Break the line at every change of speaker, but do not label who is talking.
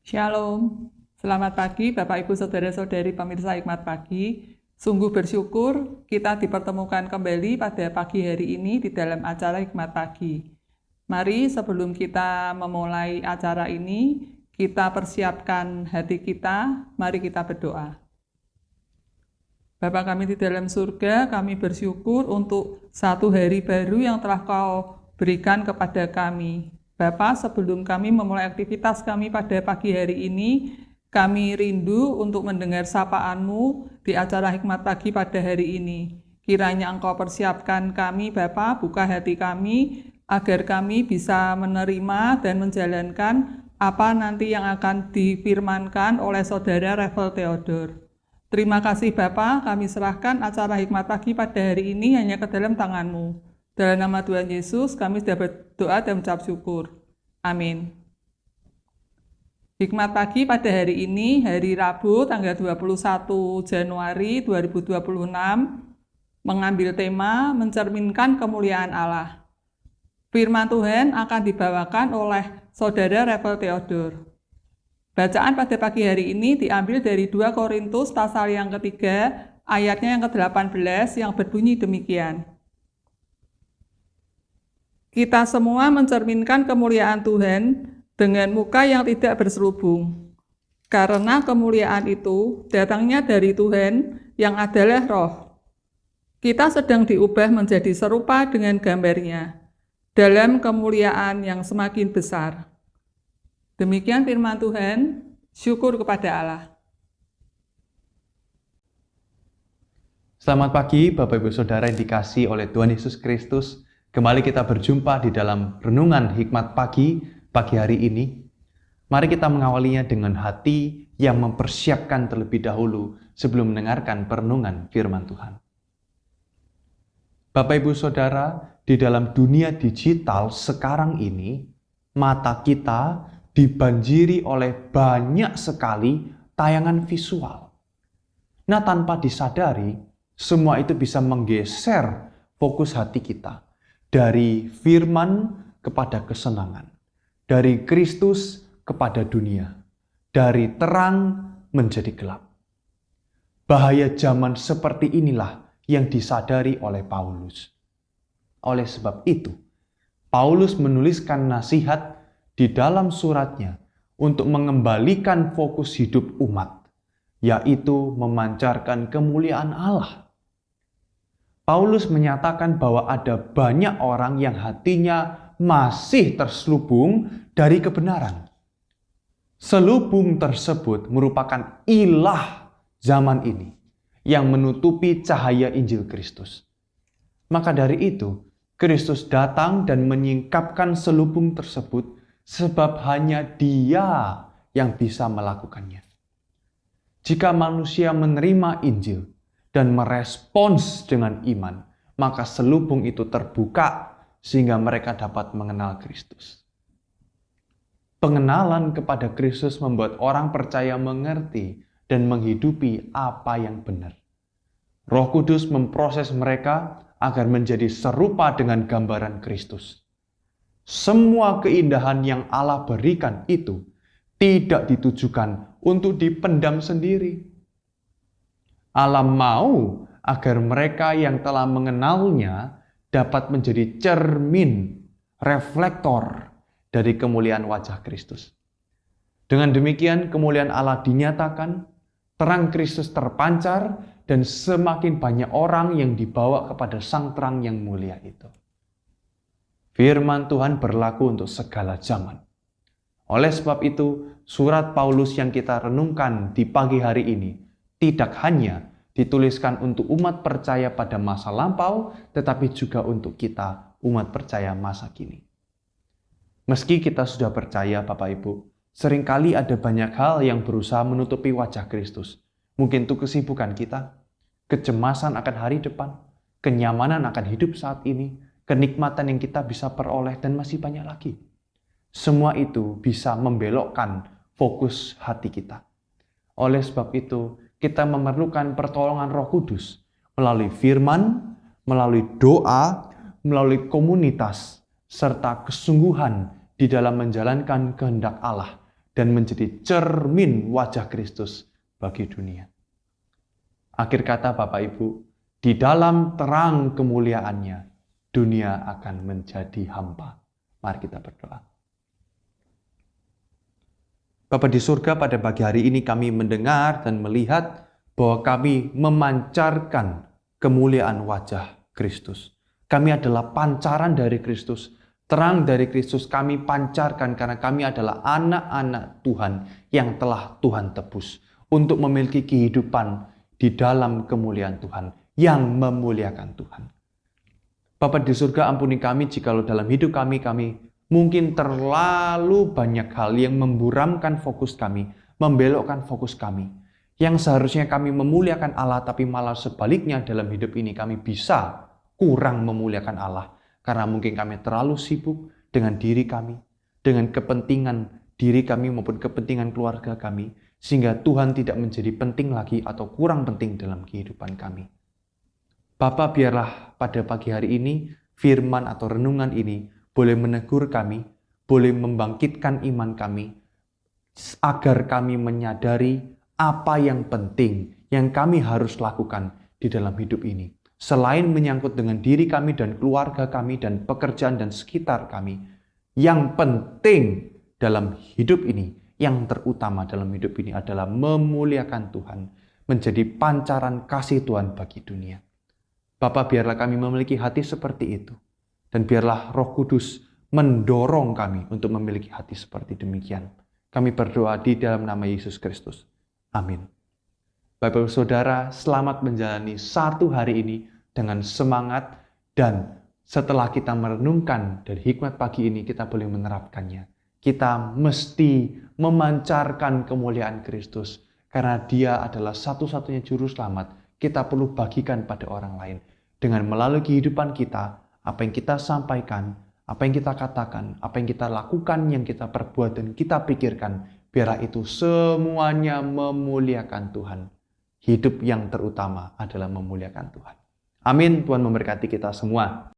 Shalom, selamat pagi Bapak Ibu Saudara-saudari pemirsa Hikmat Pagi. Sungguh bersyukur kita dipertemukan kembali pada pagi hari ini di dalam acara Hikmat Pagi. Mari sebelum kita memulai acara ini, kita persiapkan hati kita, mari kita berdoa. Bapa kami di dalam surga, kami bersyukur untuk satu hari baru yang telah Kau berikan kepada kami. Bapa, sebelum kami memulai aktivitas kami pada pagi hari ini, kami rindu untuk mendengar sapaan-Mu di acara Hikmat Pagi pada hari ini. Kiranya Engkau persiapkan kami, Bapa, buka hati kami, agar kami bisa menerima dan menjalankan apa nanti yang akan difirmankan oleh Saudara Revel Theodor. Terima kasih Bapa, kami serahkan acara Hikmat Pagi pada hari ini hanya ke dalam tangan-Mu. Dalam nama Tuhan Yesus, kami sudah berdoa dan mengucap syukur. Amin. Hikmat Pagi pada hari ini, hari Rabu, tanggal 21 Januari 2026, mengambil tema mencerminkan kemuliaan Allah. Firman Tuhan akan dibawakan oleh Saudara Revel Theodor. Bacaan pada pagi hari ini diambil dari 2 Korintus pasal yang ketiga, ayatnya yang ke-18 yang berbunyi demikian. Kita semua mencerminkan kemuliaan Tuhan dengan muka yang tidak berselubung. Karena kemuliaan itu datangnya dari Tuhan yang adalah Roh. Kita sedang diubah menjadi serupa dengan gambar-Nya dalam kemuliaan yang semakin besar. Demikian firman Tuhan, syukur kepada Allah.
Selamat pagi Bapak Ibu Saudara yang dikasihi oleh Tuhan Yesus Kristus. Kembali kita berjumpa di dalam renungan Hikmat Pagi hari ini. Mari kita mengawalinya dengan hati yang mempersiapkan terlebih dahulu sebelum mendengarkan perenungan firman Tuhan. Bapak Ibu Saudara, di dalam dunia digital sekarang ini, mata kita dibanjiri oleh banyak sekali tayangan visual. Nah, tanpa disadari, semua itu bisa menggeser fokus hati kita dari firman kepada kesenangan, dari Kristus kepada dunia, dari terang menjadi gelap. Bahaya zaman seperti inilah yang disadari oleh Paulus. Oleh sebab itu, Paulus menuliskan nasihat di dalam suratnya untuk mengembalikan fokus hidup umat, yaitu memancarkan kemuliaan Allah. Paulus menyatakan bahwa ada banyak orang yang hatinya masih terselubung dari kebenaran. Selubung tersebut merupakan ilah zaman ini yang menutupi cahaya Injil Kristus. Maka dari itu, Kristus datang dan menyingkapkan selubung tersebut sebab hanya Dia yang bisa melakukannya. Jika manusia menerima Injil dan merespons dengan iman, maka selubung itu terbuka sehingga mereka dapat mengenal Kristus. Pengenalan kepada Kristus membuat orang percaya mengerti dan menghidupi apa yang benar. Roh Kudus memproses mereka agar menjadi serupa dengan gambaran Kristus. Semua keindahan yang Allah berikan itu tidak ditujukan untuk dipendam sendiri. Allah mau agar mereka yang telah mengenalnya dapat menjadi cermin, reflektor dari kemuliaan wajah Kristus. Dengan demikian kemuliaan Allah dinyatakan, terang Kristus terpancar, dan semakin banyak orang yang dibawa kepada sang terang yang mulia itu. Firman Tuhan berlaku untuk segala zaman. Oleh sebab itu, surat Paulus yang kita renungkan di pagi hari ini tidak hanya dituliskan untuk umat percaya pada masa lampau, tetapi juga untuk kita, umat percaya masa kini. Meski kita sudah percaya, Bapak Ibu, seringkali ada banyak hal yang berusaha menutupi wajah Kristus. Mungkin itu kesibukan kita, kecemasan akan hari depan, kenyamanan akan hidup saat ini, kenikmatan yang kita bisa peroleh, dan masih banyak lagi. Semua itu bisa membelokkan fokus hati kita. Oleh sebab itu, kita memerlukan pertolongan Roh Kudus melalui firman, melalui doa, melalui komunitas, serta kesungguhan di dalam menjalankan kehendak Allah dan menjadi cermin wajah Kristus bagi dunia. Akhir kata Bapak Ibu, di dalam terang kemuliaannya, dunia akan menjadi hampa. Mari kita berdoa. Bapa di surga, pada pagi hari ini kami mendengar dan melihat bahwa kami memancarkan kemuliaan wajah Kristus. Kami adalah pancaran dari Kristus, terang dari Kristus kami pancarkan karena kami adalah anak-anak Tuhan yang telah Tuhan tebus untuk memiliki kehidupan di dalam kemuliaan Tuhan, yang memuliakan Tuhan. Bapa di surga, ampuni kami jikalau dalam hidup kami mungkin terlalu banyak hal yang memburamkan fokus kami, membelokkan fokus kami. Yang seharusnya kami memuliakan Allah, tapi malah sebaliknya dalam hidup ini kami bisa kurang memuliakan Allah. Karena mungkin kami terlalu sibuk dengan diri kami, dengan kepentingan diri kami maupun kepentingan keluarga kami, sehingga Tuhan tidak menjadi penting lagi atau kurang penting dalam kehidupan kami. Bapa, biarlah pada pagi hari ini firman atau renungan ini boleh menegur kami, boleh membangkitkan iman kami, agar kami menyadari apa yang penting yang kami harus lakukan di dalam hidup ini. Selain menyangkut dengan diri kami dan keluarga kami dan pekerjaan dan sekitar kami, yang penting dalam hidup ini, yang terutama dalam hidup ini adalah memuliakan Tuhan, menjadi pancaran kasih Tuhan bagi dunia. Bapa, biarlah kami memiliki hati seperti itu. Dan biarlah Roh Kudus mendorong kami untuk memiliki hati seperti demikian. Kami berdoa di dalam nama Yesus Kristus. Amin. Bapak Saudara, selamat menjalani satu hari ini dengan semangat, dan setelah kita merenungkan dari hikmat pagi ini, kita boleh menerapkannya. Kita mesti memancarkan kemuliaan Kristus, karena Dia adalah satu-satunya juru selamat. Kita perlu bagikan pada orang lain. Dengan melalui kehidupan kita, apa yang kita sampaikan, apa yang kita katakan, apa yang kita lakukan, yang kita perbuat dan kita pikirkan, biarlah itu semuanya memuliakan Tuhan. Hidup yang terutama adalah memuliakan Tuhan. Amin. Tuhan memberkati kita semua.